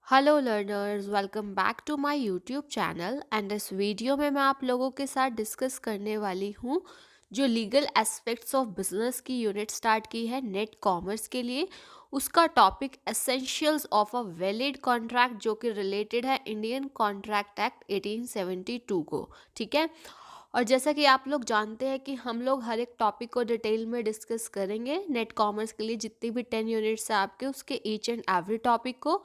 Hello learners, welcome back to my YouTube channel. And इस video में मैं आप लोगों के साथ डिस्कस करने वाली हूँ जो लीगल एस्पेक्ट्स ऑफ बिजनेस की यूनिट स्टार्ट की है नेट कॉमर्स के लिए। उसका topic essentials of a valid contract, जो कि रिलेटेड है इंडियन कॉन्ट्रैक्ट एक्ट 1872 को। ठीक है। और जैसा कि आप लोग जानते हैं कि हम लोग हर एक टॉपिक को डिटेल में डिस्कस करेंगे नेट कॉमर्स के लिए, जितनी भी 10 यूनिट्स है आपके, उसके ईच एंड एवरी टॉपिक को।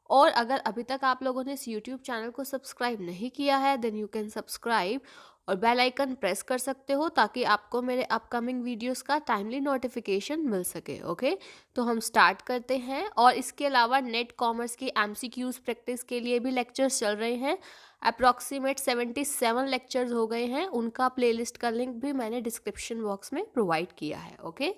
और अगर अभी तक आप लोगों ने इस यूट्यूब चैनल को सब्सक्राइब नहीं किया है, देन यू कैन सब्सक्राइब और बेल आइकन प्रेस कर सकते हो ताकि आपको मेरे अपकमिंग वीडियोस का टाइमली नोटिफिकेशन मिल सके। ओके, तो हम स्टार्ट करते हैं। और इसके अलावा नेट कॉमर्स की एमसीक्यूज प्रैक्टिस के लिए भी लेक्चर्स चल रहे हैं। अप्रॉक्सीमेट 77 लेक्चर्स हो गए हैं। उनका प्लेलिस्ट का लिंक भी मैंने डिस्क्रिप्शन बॉक्स में प्रोवाइड किया है। ओके,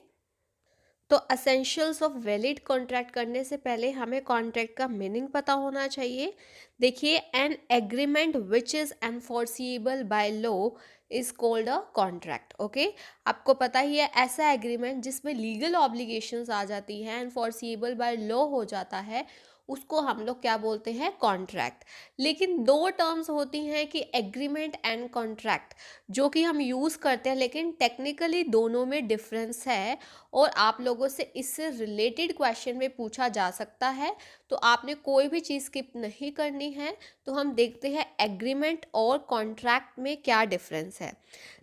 तो असेंशियल्स ऑफ वैलिड कॉन्ट्रैक्ट करने से पहले हमें कॉन्ट्रैक्ट का मीनिंग पता होना चाहिए। देखिए, an agreement which is enforceable by law is called a contract. Okay, आपको पता ही है, ऐसा एग्रीमेंट जिसमें लीगल ऑब्लिगेशंस आ जाती हैं, एनफोर्सिएबल बाय लॉ हो जाता है, उसको हम लोग क्या बोलते हैं? कॉन्ट्रैक्ट। लेकिन दो टर्म्स होती हैं कि एग्रीमेंट एंड कॉन्ट्रैक्ट, जो कि हम यूज़ करते हैं, लेकिन टेक्निकली दोनों में डिफरेंस है। और आप लोगों से इससे रिलेटेड क्वेश्चन में पूछा जा सकता है, तो आपने कोई भी चीज़ स्किप नहीं करनी है। तो हम देखते हैं एग्रीमेंट और कॉन्ट्रैक्ट में क्या डिफरेंस है।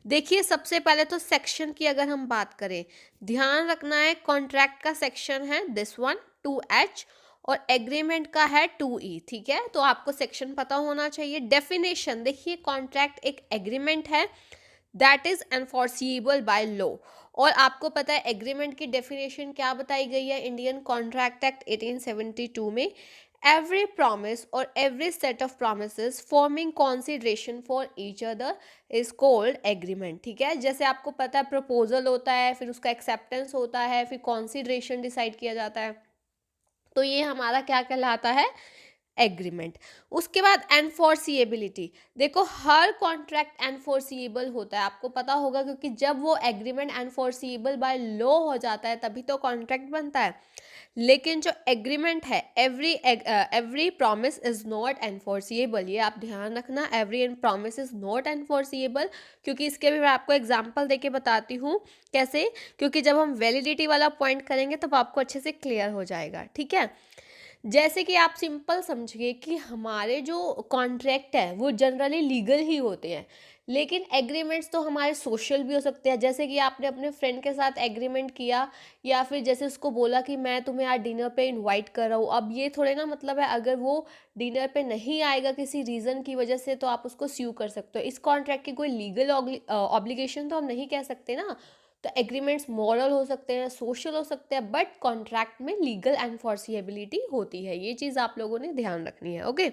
देखिए, सबसे पहले तो सेक्शन की अगर हम बात करें, ध्यान रखना है कॉन्ट्रैक्ट का सेक्शन है दिस वन 2H और एग्रीमेंट का है 2E। ठीक है, तो आपको सेक्शन पता होना चाहिए। डेफिनेशन देखिए, कॉन्ट्रैक्ट एक एग्रीमेंट है that is enforceable by law. और आपको पता है एग्रीमेंट की डेफिनेशन क्या बताई गई है इंडियन कॉन्ट्रैक्ट एक्ट 1872 में? एवरी प्रॉमिस और every set of promises forming consideration for each other is called agreement. ठीक है, जैसे आपको पता है प्रपोजल होता है, फिर उसका एक्सेप्टेंस होता है, फिर कॉन्सिडरेशन डिसाइड किया जाता है, तो ये हमारा क्या कहलाता है? एग्रीमेंट। उसके बाद एनफोर्सिएबिलिटी। देखो, हर कॉन्ट्रैक्ट एनफोर्सिएबल होता है, आपको पता होगा, क्योंकि जब वो एग्रीमेंट एनफोर्सिएबल बाय लॉ हो जाता है तभी तो कॉन्ट्रैक्ट बनता है। लेकिन जो एग्रीमेंट है, every promise is not enforceable. ये आप ध्यान रखना, every promise is not enforceable. क्योंकि इसके भी मैं आपको एग्जांपल देके बताती हूँ कैसे, क्योंकि जब हम वैलिडिटी वाला पॉइंट करेंगे तब आपको अच्छे से क्लियर हो जाएगा। ठीक है, जैसे कि आप सिंपल समझिए कि हमारे जो कॉन्ट्रैक्ट है वो जनरली लीगल ही होते हैं, लेकिन एग्रीमेंट्स तो हमारे सोशल भी हो सकते हैं। जैसे कि आपने अपने फ्रेंड के साथ एग्रीमेंट किया, या फिर जैसे उसको बोला कि मैं तुम्हें आज डिनर पे इनवाइट कर रहा हूँ। अब ये थोड़े ना मतलब है, अगर वो डिनर पे नहीं आएगा किसी रीज़न की वजह से, तो आप उसको स्यू कर सकते हो। इस कॉन्ट्रैक्ट की कोई लीगल ऑब्लिगेशन तो हम नहीं कह सकते ना। तो एग्रीमेंट्स मॉरल हो सकते हैं, सोशल हो सकते हैं, बट कॉन्ट्रैक्ट में लीगल एनफोर्सिएबिलिटी होती है। ये चीज़ आप लोगों ने ध्यान रखनी है। ओके,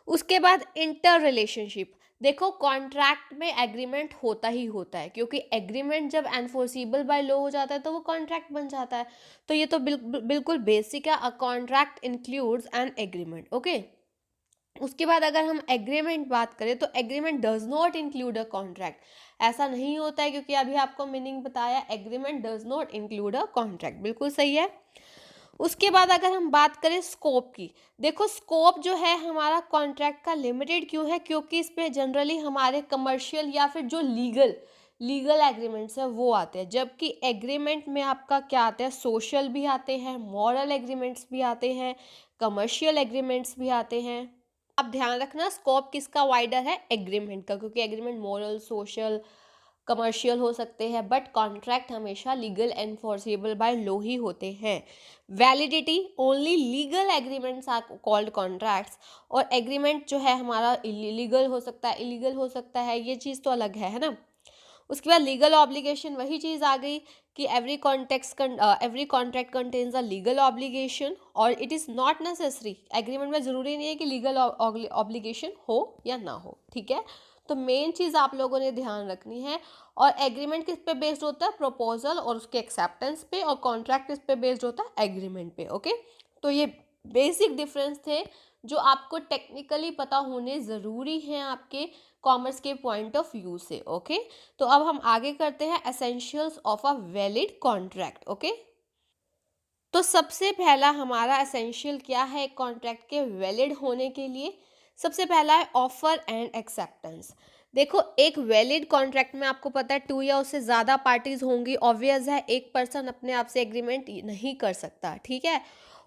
उसके बाद इंटर रिलेशनशिप। देखो, कॉन्ट्रैक्ट में एग्रीमेंट होता ही होता है, क्योंकि एग्रीमेंट जब एनफोर्सिबल बाय लॉ हो जाता है तो वो कॉन्ट्रैक्ट बन जाता है। तो ये तो बिल्कुल बेसिक है, a contract includes an agreement. Okay, उसके बाद अगर हम एग्रीमेंट बात करें, तो agreement does not include a contract. ऐसा नहीं होता है, क्योंकि अभी आपको मीनिंग बताया, agreement does not include a contract. बिल्कुल सही है। उसके बाद अगर हम बात करें स्कोप की, देखो स्कोप जो है हमारा कॉन्ट्रैक्ट का लिमिटेड क्यों है? क्योंकि इसमें जनरली हमारे कमर्शियल या फिर जो लीगल लीगल एग्रीमेंट्स है वो आते हैं, जबकि एग्रीमेंट में आपका क्या आता है? सोशल भी आते हैं, मॉरल एग्रीमेंट्स भी आते हैं, कमर्शियल एग्रीमेंट्स भी आते हैं। आप ध्यान रखना, स्कोप किसका वाइडर है? एग्रीमेंट का, क्योंकि एग्रीमेंट मॉरल, सोशल, कमर्शियल हो सकते हैं, बट कॉन्ट्रैक्ट हमेशा लीगल एनफोर्सिबल बाय लॉ ही होते हैं। Validity, only legal agreements are called contracts. और एग्रीमेंट जो है हमारा इलीगल हो सकता है, इलीगल हो सकता है, ये चीज़ तो अलग है ना। उसके बाद लीगल ऑब्लिगेशन, वही चीज़ आ गई कि every contract contains a legal obligation, और it is not necessary, agreement में ज़रूरी नहीं है कि लीगल ऑब्लिगेशन हो या ना हो। ठीक है, तो मेन चीज़ आप लोगों ने ध्यान रखनी है। और एग्रीमेंट किस पे बेस्ड होता है? प्रपोजल और उसके एक्सेप्टेंस पे। और कॉन्ट्रैक्ट किस पे बेस्ड होता है? एग्रीमेंट पे। ओके, तो ये बेसिक डिफरेंस थे जो आपको टेक्निकली पता होने ज़रूरी हैं आपके कॉमर्स के पॉइंट ऑफ व्यू से। ओके, तो अब हम आगे करते हैं essentials of a valid contract. Okay, तो सबसे पहला हमारा एसेंशियल क्या है एक कॉन्ट्रैक्ट के वैलिड होने के लिए? सबसे पहला है ऑफर एंड एक्सेप्टेंस। देखो, एक वैलिड कॉन्ट्रैक्ट में आपको पता है 2 या उससे ज़्यादा पार्टीज़ होंगी, ऑब्वियस है, एक पर्सन अपने आप से एग्रीमेंट नहीं कर सकता, ठीक है?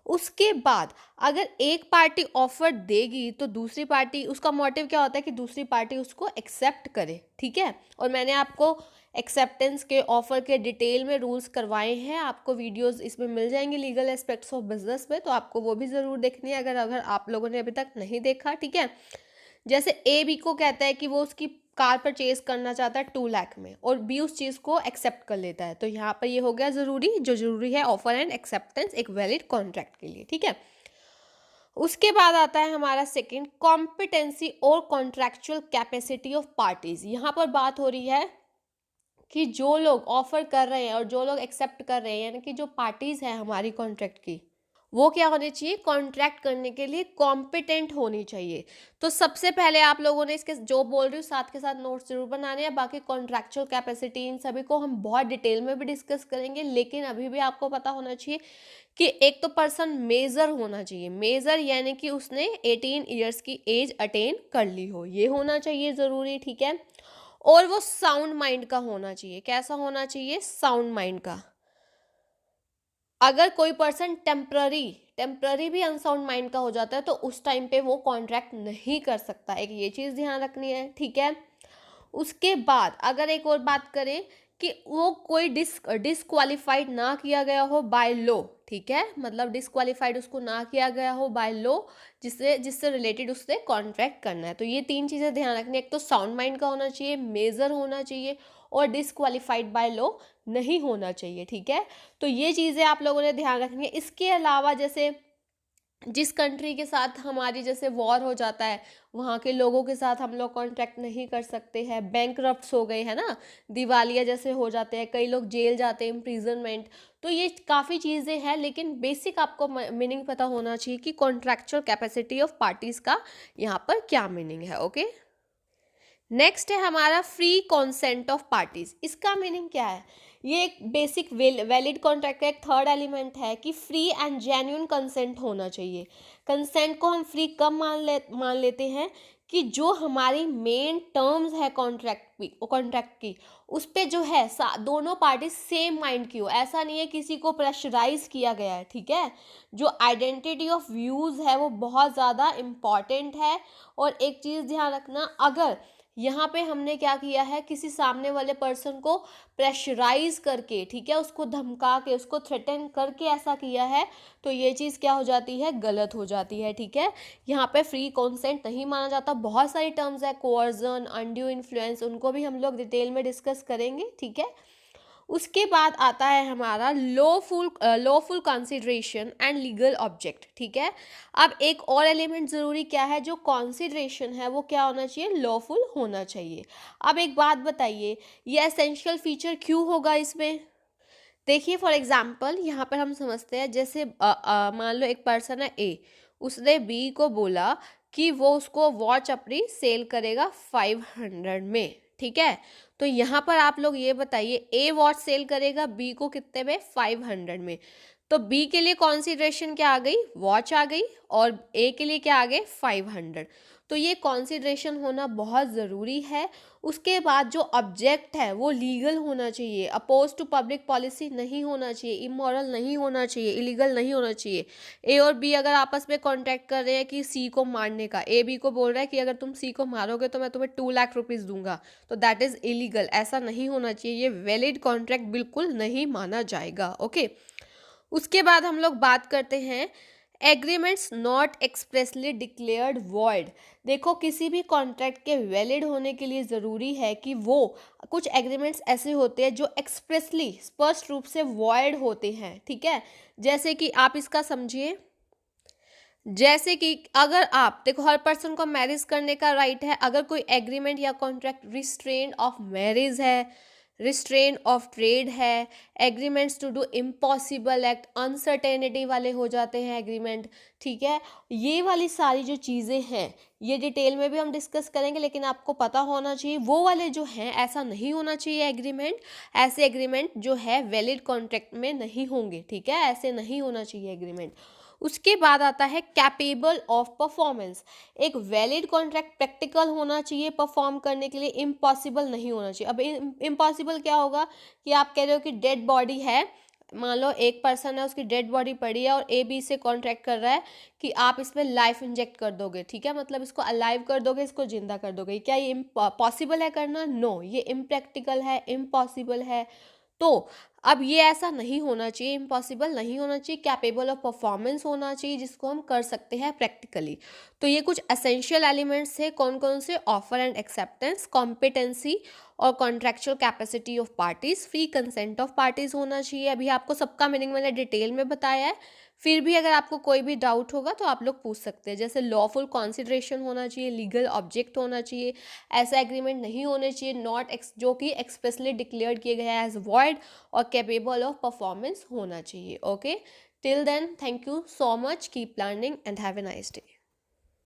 उसके बाद अगर एक पार्टी ऑफर देगी तो दूसरी पार्टी, उसका मोटिव क्या होता है कि दूसरी पार्टी उसको एक्सेप्ट करे, ठीक है? और मैंने आपको एक्सेप्टेंस के, ऑफर के डिटेल में रूल्स करवाए हैं, आपको वीडियोस इसमें मिल जाएंगे लीगल एस्पेक्ट्स ऑफ बिजनेस में, तो आपको वो भी ज़रूर देखनी है अगर अगर आप लोगों ने अभी तक नहीं देखा, ठीक है? जैसे ए बी को कहता है कि वो उसकी कार परचेज करना चाहता है 2 लाख में, और बी उस चीज़ को एक्सेप्ट कर लेता है, तो यहाँ पर ये हो गया ज़रूरी, जो ज़रूरी है ऑफर एंड एक्सेप्टेंस एक वैलिड कॉन्ट्रैक्ट के लिए, ठीक है? उसके बाद आता है हमारा सेकंड, कॉम्पिटेंसी और कॉन्ट्रैक्चुअल कैपेसिटी ऑफ पार्टीज। यहाँ पर बात हो रही है कि जो लोग ऑफर कर रहे हैं और जो लोग एक्सेप्ट कर रहे हैं, यानी कि जो पार्टीज हैं हमारी कॉन्ट्रैक्ट की, वो क्या होनी चाहिए, कॉन्ट्रैक्ट करने के लिए कॉम्पिटेंट होनी चाहिए। तो सबसे पहले आप लोगों ने इसके जो बोल रही हूँ साथ के साथ नोट्स जरूर बनाने हैं, बाकी कॉन्ट्रैक्चुअल कैपेसिटी इन सभी को हम बहुत डिटेल में भी डिस्कस करेंगे, लेकिन अभी भी आपको पता होना चाहिए कि एक तो पर्सन मेजर होना चाहिए। मेजर यानी कि उसने 18 ईयर्स की एज अटेन कर ली हो, ये होना चाहिए ज़रूरी, ठीक है? और वो साउंड माइंड का होना चाहिए। कैसा होना चाहिए? साउंड माइंड का। अगर कोई पर्सन टेम्पररी टेम्पररी भी अनसाउंड माइंड का हो जाता है तो उस टाइम पे वो कॉन्ट्रैक्ट नहीं कर सकता, एक ये चीज़ ध्यान रखनी है, ठीक है? उसके बाद अगर एक और बात करें कि वो कोई डिसक्वालीफाइड ना किया गया हो बाय लॉ, ठीक है? मतलब डिसक्वालीफाइड उसको ना किया गया हो बाय लॉ, जिससे जिससे रिलेटेड उससे कॉन्ट्रैक्ट करना है। तो ये 3 चीज़ें ध्यान रखनी है, एक तो साउंड माइंड का होना चाहिए, मेजर होना चाहिए, और डिसक्वालीफाइड बाय लॉ नहीं होना चाहिए, ठीक है? तो ये चीज़ें आप लोगों ने ध्यान रखनी है। इसके अलावा जैसे जिस कंट्री के साथ हमारी जैसे वॉर हो जाता है, वहाँ के लोगों के साथ हम लोग कॉन्ट्रैक्ट नहीं कर सकते हैं, बैंकरप्ट्स हो गए, है ना, दिवालिया जैसे हो जाते हैं, कई लोग जेल जाते हैं, इम्प्रिजनमेंट। तो ये काफ़ी चीज़ें हैं, लेकिन बेसिक आपको मीनिंग पता होना चाहिए कि कॉन्ट्रैक्चुअल कैपेसिटी ऑफ पार्टीज़ का यहाँ पर क्या मीनिंग है, ओके? नेक्स्ट है हमारा फ्री कॉन्सेंट ऑफ पार्टीज। इसका मीनिंग क्या है? ये एक बेसिक वैलिड कॉन्ट्रैक्ट का एक थर्ड एलिमेंट है कि फ्री एंड जेन्युइन कंसेंट होना चाहिए। कंसेंट को हम फ्री कब मान लेते हैं कि जो हमारी मेन टर्म्स है कॉन्ट्रैक्ट की, उस पे जो है दोनों पार्टी सेम माइंड की हो। ऐसा नहीं है किसी को प्रेशराइज किया गया है, ठीक है? जो आइडेंटिटी ऑफ व्यूज है वो बहुत ज़्यादा इम्पॉर्टेंट है। और एक चीज़ ध्यान रखना, अगर यहाँ पे हमने क्या किया है, किसी सामने वाले पर्सन को प्रेशराइज करके, ठीक है, उसको धमका के, उसको थ्रेटन करके ऐसा किया है, तो ये चीज़ क्या हो जाती है, गलत हो जाती है, ठीक है? यहाँ पे फ्री कॉन्सेंट नहीं माना जाता। बहुत सारी टर्म्स है, कोअर्जन, अनड्यू इन्फ्लुएंस, उनको भी हम लोग डिटेल में डिस्कस करेंगे, ठीक है? उसके बाद आता है हमारा lawful consideration and legal object, ठीक है? अब एक और एलिमेंट ज़रूरी क्या है, जो कंसिडरेशन है वो क्या होना चाहिए, लॉफुल होना चाहिए। अब एक बात बताइए, ये एसेंशियल फीचर क्यों होगा इसमें? देखिए, फॉर एग्जाम्पल यहाँ पर हम समझते हैं, जैसे मान लो एक पर्सन है ए, उसने बी को बोला कि वो उसको वॉच अपनी सेल करेगा 500 में, ठीक है? तो यहाँ पर आप लोग ये बताइए, ए वॉच सेल करेगा बी को कितने में, 500 में। तो बी के लिए कॉन्सिडरेशन क्या आ गई, वॉच आ गई, और ए के लिए क्या आ गए, 500। तो ये कॉन्सिडरेशन होना बहुत ज़रूरी है। उसके बाद जो ऑब्जेक्ट है वो लीगल होना चाहिए, अपोज टू पब्लिक पॉलिसी नहीं होना चाहिए, इमोरल नहीं होना चाहिए, इलीगल नहीं होना चाहिए। ए और बी अगर आपस में कॉन्ट्रैक्ट कर रहे हैं कि सी को मारने का, ए बी को बोल रहा है कि अगर तुम सी को मारोगे तो मैं तुम्हें 2 लाख रुपीज़ दूंगा, तो दैट इज़ इलीगल, ऐसा नहीं होना चाहिए, ये वैलिड कॉन्ट्रैक्ट बिल्कुल नहीं माना जाएगा, ओके? उसके बाद हम लोग बात करते हैं agreements not expressly declared void. देखो, किसी भी कॉन्ट्रैक्ट के वैलिड होने के लिए ज़रूरी है कि वो कुछ एग्रीमेंट्स ऐसे होते हैं जो एक्सप्रेसली स्पष्ट रूप से वॉइड होते हैं, ठीक है? जैसे कि आप इसका समझिए, जैसे कि अगर आप देखो, हर पर्सन को मैरिज करने का राइट है, अगर कोई एग्रीमेंट या कॉन्ट्रैक्ट रिस्ट्रेन ऑफ मैरिज है, रिस्ट्रेन ऑफ ट्रेड है, agreements to do impossible act, uncertainty वाले हो जाते हैं एग्रीमेंट, ठीक है। ये वाली सारी जो चीज़ें हैं ये डिटेल में भी हम डिस्कस करेंगे, लेकिन आपको पता होना चाहिए वो वाले जो हैं ऐसा नहीं होना चाहिए एग्रीमेंट, ऐसे एग्रीमेंट जो है वैलिड कॉन्ट्रैक्ट में नहीं होंगे, ठीक है, ऐसे नहीं होना चाहिए एग्रीमेंट। उसके बाद आता है कैपेबल ऑफ परफॉर्मेंस। एक वैलिड कॉन्ट्रैक्ट प्रैक्टिकल होना चाहिए परफॉर्म करने के लिए, इम्पॉसिबल नहीं होना चाहिए। अब इम्पॉसिबल क्या होगा कि आप कह रहे हो कि डेड बॉडी है, मान लो एक पर्सन है उसकी डेड बॉडी पड़ी है और ए बी से कॉन्ट्रैक्ट कर रहा है कि आप इसमें लाइफ इंजेक्ट कर दोगे, ठीक है, मतलब इसको अलाइव कर दोगे, इसको जिंदा कर दोगे। क्या ये पॉसिबल है करना? नो, ये इम्प्रैक्टिकल है, इम्पॉसिबल है। तो अब ये ऐसा नहीं होना चाहिए, इम्पॉसिबल नहीं होना चाहिए, कैपेबल ऑफ परफॉर्मेंस होना चाहिए जिसको हम कर सकते हैं प्रैक्टिकली। तो ये कुछ एसेंशियल एलिमेंट्स है, कौन कौन से? ऑफर एंड एक्सेप्टेंस, कॉम्पिटेंसी और contractual capacity of parties, free consent of parties होना चाहिए। अभी आपको सबका मीनिंग मैंने डिटेल में बताया है, फिर भी अगर आपको कोई भी डाउट होगा तो आप लोग पूछ सकते हैं। जैसे लॉफुल कॉन्सिडरेशन होना चाहिए, लीगल ऑब्जेक्ट होना चाहिए, ऐसा एग्रीमेंट नहीं होने चाहिए नॉट जो कि एक्सप्रेसली डिक्लेयर किए गए एज वॉइड, और कैपेबल ऑफ परफॉर्मेंस होना चाहिए। Okay, till then thank you so much, keep learning and have a nice day.